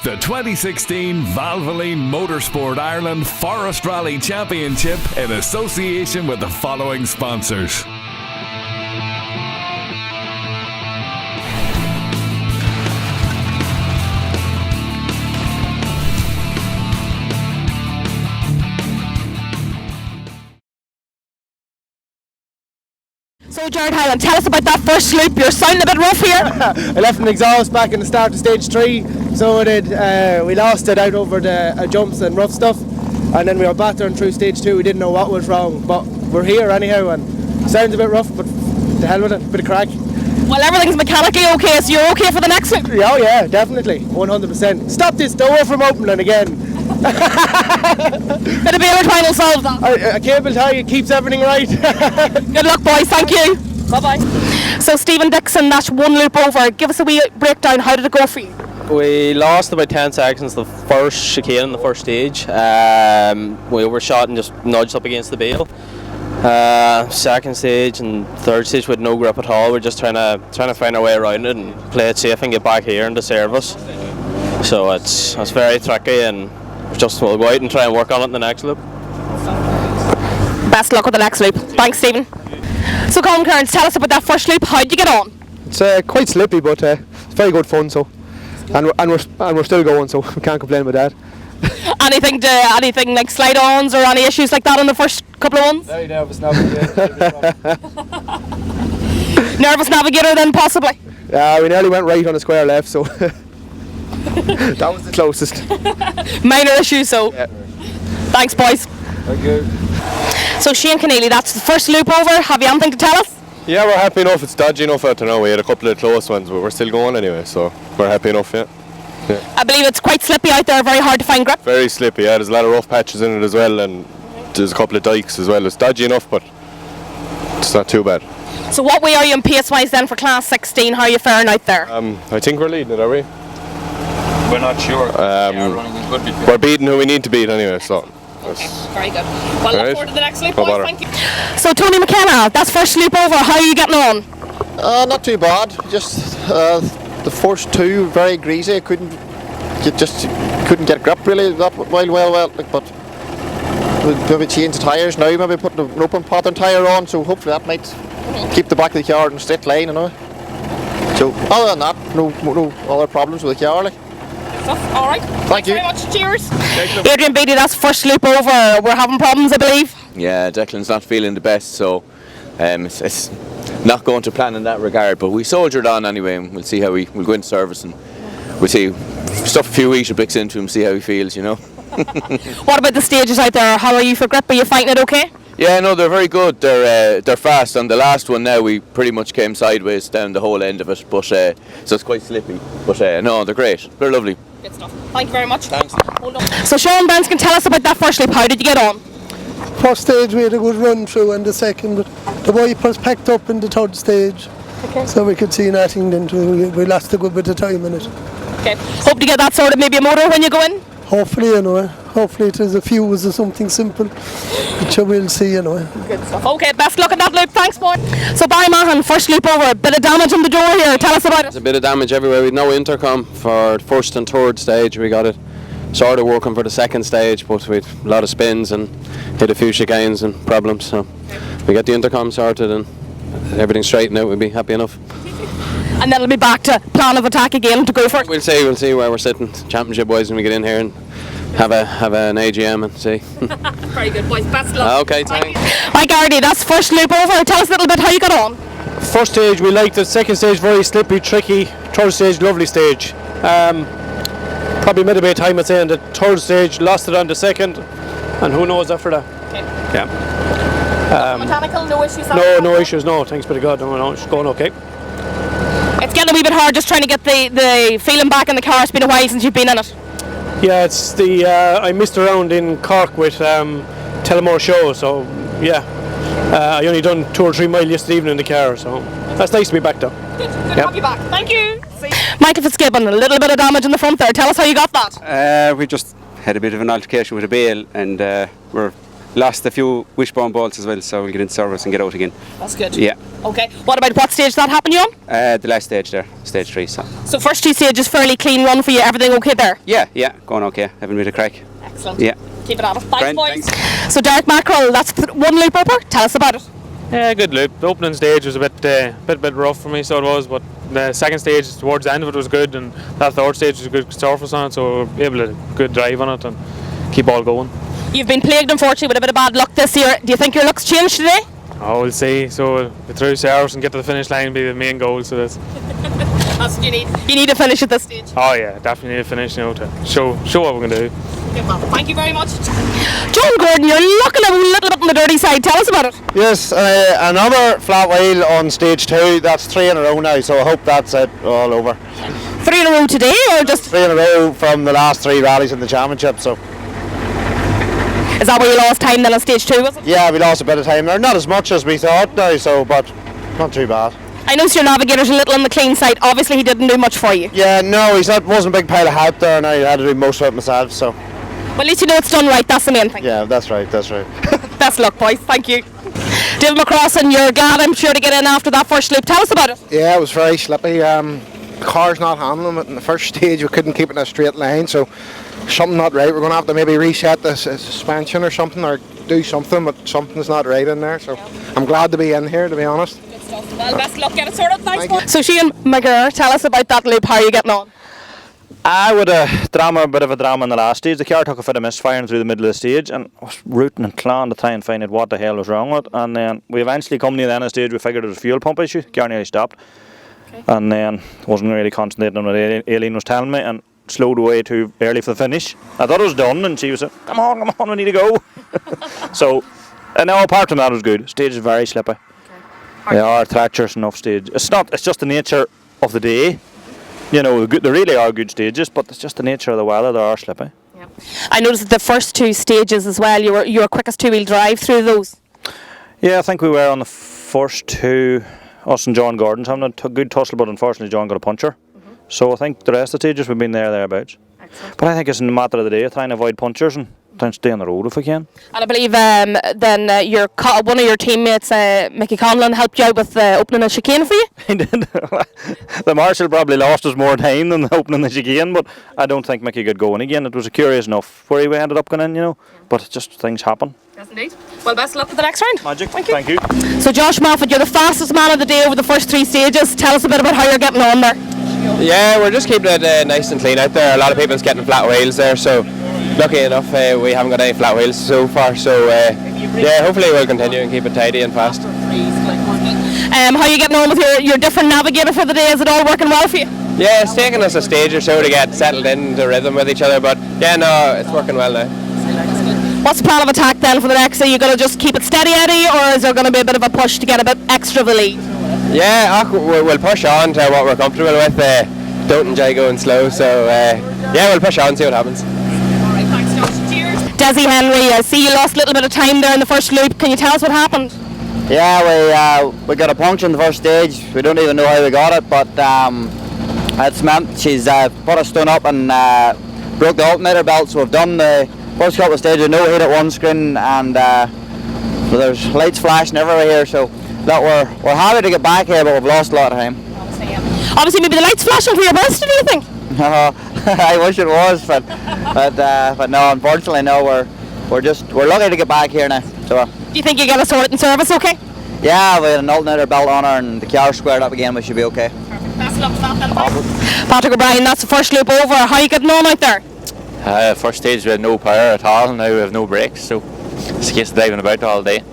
The 2016 Valvoline Motorsport Ireland Forest Rally Championship in association with the following sponsors. So Jared Hyland, tell us about that first loop. You're sounding a bit rough here. I left an exhaust back in the start of stage 3, so it did, we lost it out over the jumps and rough stuff, and then we were battering through stage 2. We didn't know what was wrong, but we're here anyhow, and it sounds a bit rough, but the hell with it, bit of crack. Well, everything's mechanically okay, so you're okay for the next loop? Oh yeah, definitely, 100%. Stop this door from opening again. Bit of beer trying to solve that. A cable tie keeps everything right. Good luck, boys. Thank you. Bye-bye. So Stephen Dixon, that's one loop over. Give us a wee breakdown. How did it go for you? We lost about 10 seconds the first chicane in the first stage. We overshot and just nudged up against the bale. Second stage and third stage with no grip at all. We're just trying to find our way around it and play it safe and get back here and to serve us. So it's very tricky, and we'll go out and try and work on it in the next loop. Best luck with the next loop. Thanks, Stephen. So Colin Kearns, tell us about that first loop. How did you get on? It's quite slippy, but it's very good fun. So, and we're still going, so we can't complain about that. Anything like slide-ons or any issues like that on the first couple of ones? Very nervous navigator. Nervous navigator then, possibly? Yeah, we nearly went right on a square left, so that was the closest. Minor issue, so. Yeah. Thanks, boys. Thank you. So Shane Keneally, that's the first loop over. Have you anything to tell us? Yeah, we're happy enough. It's dodgy enough out to know. We had a couple of close ones, but we're still going anyway, so we're happy enough, yeah. I believe it's quite slippy out there, very hard to find grip. Very slippy, yeah. There's a lot of rough patches in it as well, and there's a couple of dikes as well. It's dodgy enough, but it's not too bad. So what way are you in pace-wise then for Class 16? How are you faring out there? I think we're leading it, are we? We're not sure. We're beating who we need to beat anyway, so. Okay, very good. Well, look forward to the next loop, boys. Thank you. So Tony McKenna, that's first loop over. How are you getting on? Not too bad. Just the first two very greasy. Couldn't get grip really that well. But we'll maybe change the tyres now. Maybe put an open pattern tyre on. So hopefully that might keep the back of the car in a straight line, you know. So other than that, no other problems with the car. Like. All right. Thank you very much. Cheers. Adrian Beattie, that's first loop over. We're having problems, I believe. Yeah, Declan's not feeling the best, so it's not going to plan in that regard. But we soldiered on anyway, and we'll see how we'll go into service and we'll see stuff a few weeks or bricks into him, see how he feels, you know. What about the stages out there? How are you for grip? Are you fighting it okay? Yeah, no, they're very good. They're fast. On the last one now, we pretty much came sideways down the whole end of it, but so it's quite slippy. But no, they're great. They're lovely. Good stuff. Thank you very much. Thanks. So Sean Burns can tell us about that first loop. How did you get on? First stage we had a good run through, and the second, but the wipers packed up in the third stage. Okay. So we could see nothing then. We lost a good bit of time in it. Okay. Hope to get that sorted, maybe a motor when you go in? Hopefully, you know. Hopefully it is a fuse or something simple, which we'll see, you know. Good stuff. Okay, best luck in that loop. Thanks, boy. So Barry Mahan, first loop over. A bit of damage on the door here. Tell us about it. There's a bit of damage everywhere. We had no intercom for the first and third stage. We got it sort of working for the second stage, but we had a lot of spins and hit a few chicanes and problems. So we got the intercom sorted and everything straightened out. We'll be happy enough. And then it'll be back to plan of attack again to go for it. We'll see where we're sitting. Championship boys when we get in here and have an AGM and see. Very good, boys. Best luck. Okay, thanks. Hi, Gardy. That's first loop over. Tell us a little bit how you got on. First stage we liked it. Second stage very slippy, tricky. Third stage lovely stage. Probably made a bit of time at saying the third stage, lost it on the second, and who knows after that. Okay. Yeah. Mechanical, no issues. No issues. No, thanks be to God. No, it's going okay. It's getting a wee bit hard just trying to get the feeling back in the car. It's been a while since you've been in it. Yeah, it's the I missed around in Cork with Tullamore Show, so yeah. I only done 2 or 3 miles yesterday evening in the car, so that's nice to be back though. Good to have you back. Thank you. Michael Fitzgibbon, a little bit of damage in the front there. Tell us how you got that. We just had a bit of an altercation with a bale, and we're lost a few wishbone bolts as well, so we'll get into service and get out again. That's good. Yeah. Okay. What about what stage did that happen you on? The last stage there, stage 3. So first 2 stages, fairly clean run for you. Everything okay there? Yeah, going okay. Having a bit of crack. Excellent. Yeah. Keep it at it. Thanks, Grand, boys. So Derek Mackerel, that's one loop over. Tell us about it. Yeah, good loop. The opening stage was a bit rough for me, so it was. But the second stage, towards the end of it, was good, and that third stage was a good surface on it, so we were able to good drive on it and keep all going. You've been plagued, unfortunately, with a bit of bad luck this year. Do you think your luck's changed today? Oh, we'll see. So get through service and get to the finish line will be the main goal. So that's what you need. You need to finish at this stage. Oh yeah, definitely need to finish. To show what we're going to do. Thank you very much. John Gordon, you're looking a little bit on the dirty side. Tell us about it. Yes, another flat wheel on stage 2. That's 3 in a row now, so I hope that's it all over. 3 in a row today, or just 3 in a row from the last 3 rallies in the championship. So. Is that where you lost time then on stage 2, was it? Yeah, we lost a bit of time there. Not as much as we thought now, so but not too bad. I noticed your navigator's a little on the clean side. Obviously he didn't do much for you. Yeah, no, wasn't a big pile of help there, and I had to do most of it myself, so. Well, at least you know it's done right, that's the main thing. Yeah, that's right. Best luck, boys. Thank you. David McCrossan, you're glad, I'm sure, to get in after that first loop. Tell us about it. Yeah, it was very slippy. The car's not handling it in the first stage. We couldn't keep it in a straight line, so something not right. We're going to have to maybe reset the suspension or something, or do something, but something's not right in there, so I'm glad to be in here, to be honest. Good stuff. Well, best luck, get it sorted. Thanks, boys. So Shane McGurr, tell us about that loop. How are you getting on? With a bit of a drama in the last stage. The car took a bit of misfiring through the middle of the stage, and I was rooting and clawing to try and find out what the hell was wrong with it. And then we eventually come near the end of the stage, we figured it was a fuel pump issue. The car nearly stopped. Okay. And then wasn't really concentrating on what Aileen was telling me, and slowed away too early for the finish. I thought it was done, and she was like, come on, we need to go. So, and now apart from that, it was good. Stage is very slippy. Okay. They are treacherous enough stage. It's just the nature of the day. You know, they really are good stages, but it's just the nature of the weather. They are slippy. Yeah. I noticed the first 2 stages as well. You were quickest 2-wheel drive through those. Yeah, I think we were on the first 2. Us and John Gordon's having a good tussle, but unfortunately John got a puncher. So I think the rest of the stages we've been thereabouts. Excellent. But I think it's a matter of the day, trying to avoid punchers and trying to stay on the road if we can. And I believe then one of your teammates, Mickey Conlon, helped you out with opening a chicane for you? He did. The marshal probably lost us more time than opening the chicane, but I don't think Mickey could go in again. It was curious enough where he ended up going in, you know. But just things happen. Yes, indeed. Well, best of luck for the next round. Magic. Thank you. So Josh Moffat, you're the fastest man of the day over the first 3 stages. Tell us a bit about how you're getting on there. Yeah, we're just keeping it nice and clean out there. A lot of people's getting flat wheels there, so lucky enough we haven't got any flat wheels so far. So yeah, hopefully we'll continue and keep it tidy and fast. How are you getting on with your different navigator for the day? Is it all working well for you? Yeah, it's taken us a stage or so to get settled into rhythm with each other, but yeah, no, it's working well now. What's the plan of attack then for the next? Are you going to just keep it steady, Eddie, or is there going to be a bit of a push to get a bit extra of a lead? Yeah, we'll push on to what we're comfortable with. Don't enjoy going slow, so yeah, we'll push on and see what happens. Alright, thanks Josh. Cheers. Desi Henry, I see you lost a little bit of time there in the first loop. Can you tell us what happened? Yeah, we got a puncture in the first stage. We don't even know how we got it, but it's meant she's put a stone up and broke the alternator belt, so we've done the first couple of stages, no hit at one screen, and so there's lights flashing everywhere here, so that we're happy to get back here, but we've lost a lot of time. Obviously maybe the lights flashing for your birthday, do you think? No, I wish it was, but no, unfortunately no, we're lucky to get back here now. So do you think you get a sort in service okay? Yeah, we had an alternator belt on her and the car squared up again, we should be okay. Perfect. Best of luck for that then. Patrick O'Brien, that's the first loop over. How are you getting on out there? First stage we had no power at all, and now we have no brakes, so it's a case of driving about all day.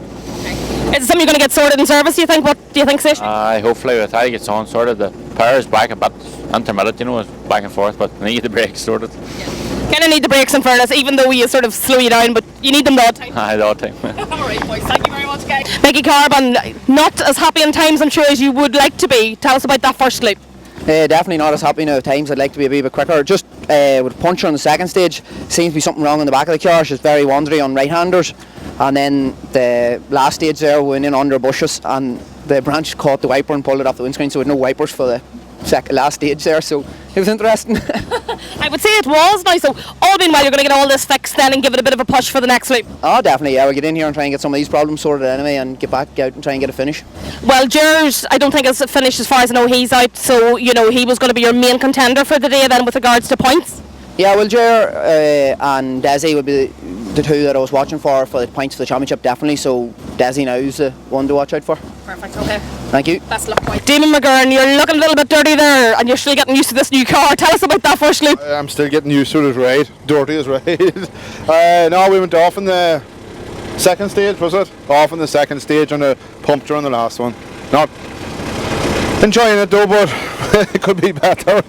Is it something you're going to get sorted in service, do you think? What do you think, Sish? Hopefully we'll try to get on sorted. The power is back a bit intermittent, you know, it's back and forth, but we need the brakes sorted. Kind of need the brakes in fairness, even though you sort of slow you down, but you need them all the time. All the time. Alright boys, thank you very much guys. Becky Carbon, not as happy in times I'm sure as you would like to be. Tell us about that first loop. Definitely not as happy now at times. I'd like to be a wee bit quicker. Just with puncture on the second stage, seems to be something wrong in the back of the car. She's very wandery on right-handers. And then the last stage there, we went in under bushes and the branch caught the wiper and pulled it off the windscreen, so we had no wipers for the last stage there. So It was interesting. I would say it was now, so all being well, you're going to get all this fixed then and give it a bit of a push for the next loop. Oh, definitely, yeah. We'll get in here and try and get some of these problems sorted anyway and get back out and try and get a finish. Well, Gerard, I don't think it's finished as far as I know. He's out, so you know he was going to be your main contender for the day then with regards to points. Yeah, well, Gerard and Desi would be the two that I was watching for the points for the championship, definitely. So Desi now is the one to watch out for. Perfect, okay. Thank you. Best luck, boy. Damon McGurn, you're looking a little bit dirty there and you're still getting used to this new car. Tell us about that first loop. I'm still getting used to it, right? Dirty is right. No, we went off in the second stage, was it? Off in the second stage on a puncture on the last one. Not enjoying it though, but it could be better.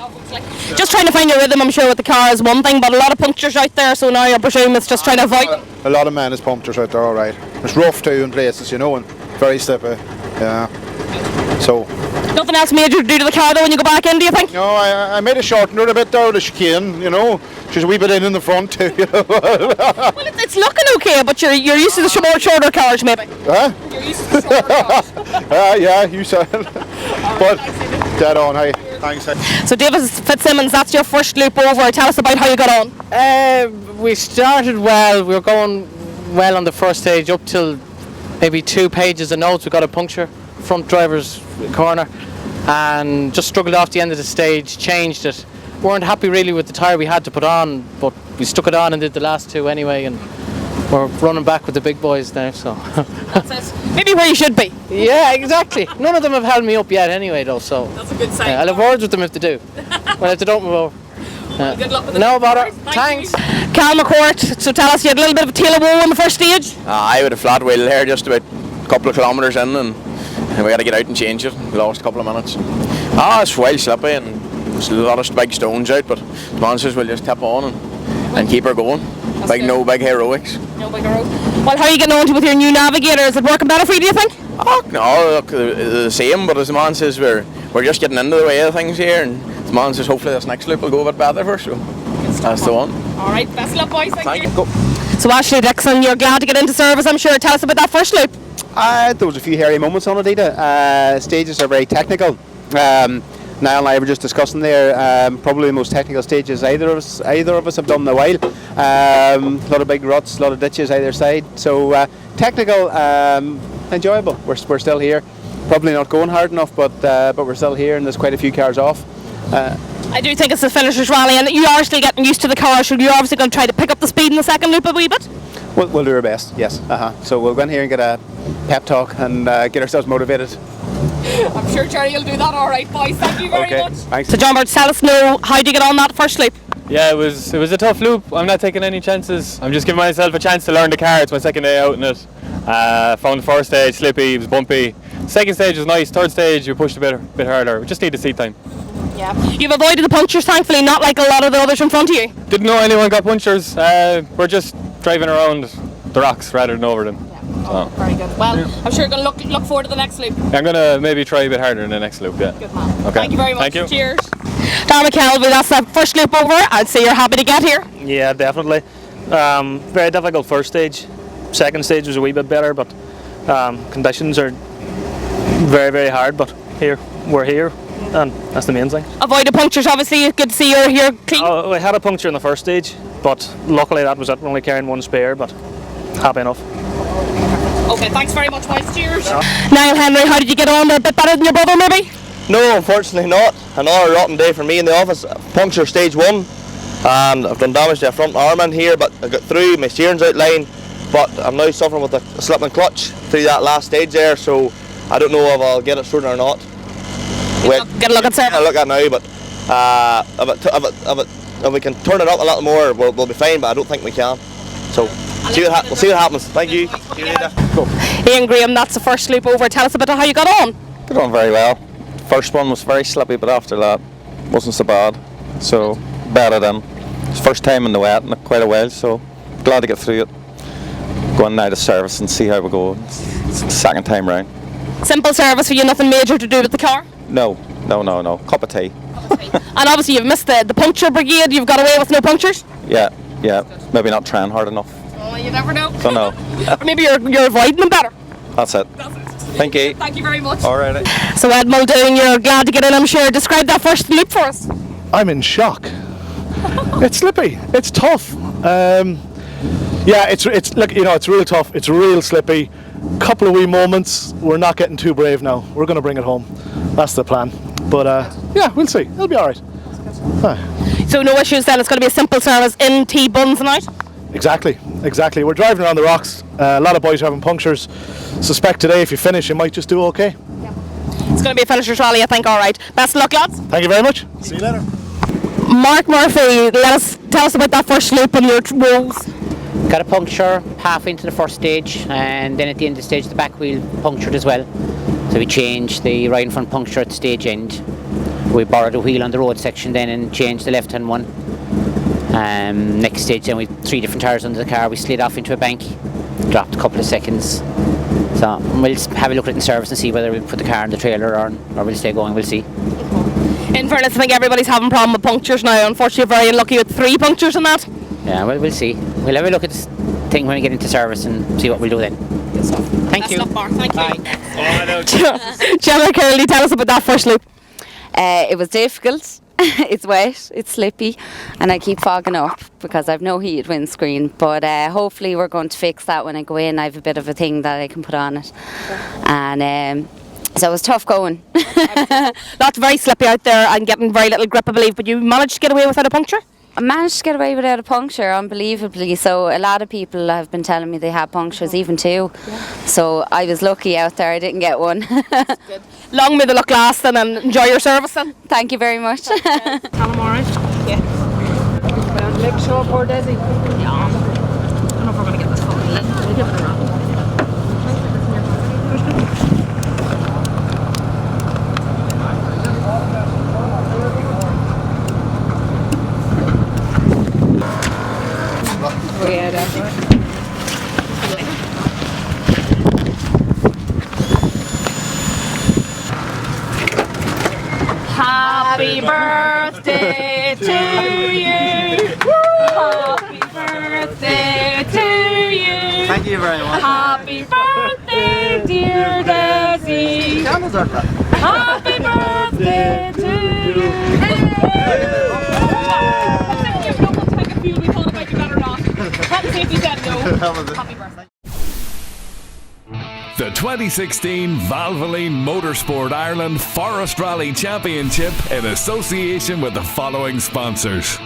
Just trying to find your rhythm, I'm sure, with the car is one thing, but a lot of punctures out there, so now I presume it's just trying to avoid. A lot of man is punctures out there, alright. It's rough too in places, you know, and very slippy. Yeah. So. Nothing else major to do to the car though when you go back in, do you think? No, I made a shorten her a bit there, the chicane, you know. She's a wee bit in the front too, you know. Well, it's looking okay, but you're used to the shorter cars maybe. Huh? You're used to the shorter cars. Yeah, you said it. But dead on, hey. Thanks. So Davis Fitzsimmons, that's your first loop over. Tell us about how you got on. We started well. We were going well on the first stage up till maybe 2 pages of notes. We got a puncture front driver's corner and just struggled off the end of the stage, changed it. Weren't happy really with the tyre we had to put on, but we stuck it on and did the last 2 anyway, and we're running back with the big boys now, so. That's it. Maybe where you should be. Yeah, exactly. None of them have held me up yet anyway though, so. That's a good sign. I'll have words with them if they do. Well, if they don't move over. Good luck with the No bother. Thanks. Cal McCourt, so tell us, you had a little bit of a tail of woe in the first stage? I had a flat wheel there just about a couple of kilometres in, and we got to get out and change it. We lost a couple of minutes. It's well slippy and there's a lot of big stones out, but the monsters will just tip on and keep her going. No big heroics. No big heroics. Well, how are you getting on with your new navigator? Is it working better for you, do you think? Oh, no, look, the same, but as the man says, we're just getting into the way of things here, and the man says hopefully this next loop will go a bit better for us, so that's the one. Alright, best luck boys, thank you. So Ashley Dixon, you're glad to get into service, I'm sure. Tell us about that first loop. There was a few hairy moments on it, Ida. Stages are very technical. Niall and I were just discussing there, probably the most technical stages either of us have done in a while. A lot of big ruts, a lot of ditches either side. So technical, enjoyable. We're still here. Probably not going hard enough, but we're still here, and there's quite a few cars off. I do think it's the finishers rally, and you are still getting used to the car, so you're obviously going to try to pick up the speed in the second loop a wee bit. We'll do our best, yes. So we'll go in here and get a pep talk and get ourselves motivated. I'm sure Jerry will do that all right, boys. Thank you very much. Thanks. So John Bird, tell us now, how did you get on that first loop? Yeah, it was a tough loop. I'm not taking any chances. I'm just giving myself a chance to learn the car. It's my second day out in it. Found the first stage slippy, it was bumpy. Second stage was nice. Third stage we pushed a bit harder. We just need the seat time. Yeah. You've avoided the punctures, thankfully, not like a lot of the others in front of you. Didn't know anyone got punctures. We're just driving around the rocks rather than over them. Oh, very good. Well, I'm sure you're going to look forward to the next loop. I'm going to maybe try a bit harder in the next loop, yeah. Good man. Okay. Thank you very much. Thank you. Cheers. Don McKelvey, that's the first loop over. I'd say you're happy to get here. Yeah, definitely. Very difficult first stage. Second stage was a wee bit better, but conditions are very, very hard. But we're here, and that's the main thing. Avoid the punctures, obviously. It's good to see you're here clean. I had a puncture in the first stage, but luckily that was it. We're only carrying one spare, but happy enough. Okay, thanks very much, boys. Cheers. Niall Henry, how did you get on? A bit better than your brother, maybe? No, unfortunately not. Another rotten day for me in the office. Puncture stage 1, and I've done damage to the front arm in here, but I got through, my steering's out line, but I'm now suffering with a slip and clutch through that last stage there, so I don't know if I'll get it sorted or not. Get a look at it. I'll look at now, but if we can turn it up a little more, we'll be fine, but I don't think we can. So we'll see what happens. Thank you. See you later. Ian Graham, that's the first loop over. Tell us a bit of how you got on. Got on very well. First one was very slippy, but after that wasn't so bad. So better than first time in the wet in quite a while. So glad to get through it. Going now to service and see how we go. It's the second time round. Simple service for you, nothing major to do with the car? No. Cup of tea. And obviously you've missed the puncture brigade. You've got away with no punctures? Yeah. Maybe not trying hard enough. Oh, you never know. Don't know. Or maybe you're avoiding them better. That's it. Thank you. Thank you very much. All right. So Ed Muldoon, you're glad to get in, I'm sure. Describe that first loop for us. I'm in shock. It's slippy. It's tough. Yeah, it's like, you know, it's real tough. It's real slippy. Couple of wee moments. We're not getting too brave now. We're going to bring it home. That's the plan. But yeah, we'll see. It'll be all right. So no issues then. It's going to be a simple service in T-Buns tonight. Exactly. We're driving around the rocks. A lot of boys are having punctures. Suspect today, if you finish, you might just do okay. It's going to be a finisher's rally, I think. All right. Best of luck, lads. Thank you very much. See you later. Mark Murphy, tell us about that first loop on your woes. Got a puncture half into the first stage, and then at the end of the stage the back wheel punctured as well. So we changed the right and front puncture at the stage end. We borrowed a wheel on the road section then and changed the left hand one. Next stage then we had 3 different tyres under the car. We slid off into a bank, dropped a couple of seconds. So we'll have a look at it in service and see whether we put the car in the trailer or we'll stay going, we'll see. In fairness, I think everybody's having a problem with punctures now. Unfortunately, very unlucky with 3 punctures in that. Yeah, well, we'll see. We'll have a look at this thing when we get into service and see what we'll do then. Good stuff. Thank you. Thank you. Gemma Curley, tell us about that first loop. It was difficult. It's wet, it's slippy, and I keep fogging up because I've no heated windscreen. But hopefully we're going to fix that when I go in. I have a bit of a thing that I can put on it. And so it was tough going. Lots very slippy out there and getting very little grip, I believe, but you managed to get away without a puncture? I managed to get away without a puncture, unbelievably. So a lot of people have been telling me they had punctures, even 2. Yeah. So I was lucky out there, I didn't get one. Good. Long may the luck last and enjoy your service then. Thank you very much. Tell them alright? Yeah. Well, make sure poor Desi. Yeah. I don't know if we're going to get this fucking lit. We'll give it a run. Happy birthday to you. Happy birthday to you. Thank you very much. Happy birthday, dear Desi. Happy birthday to you. The 2016 Valvoline Motorsport Ireland Forest Rally Championship in association with the following sponsors.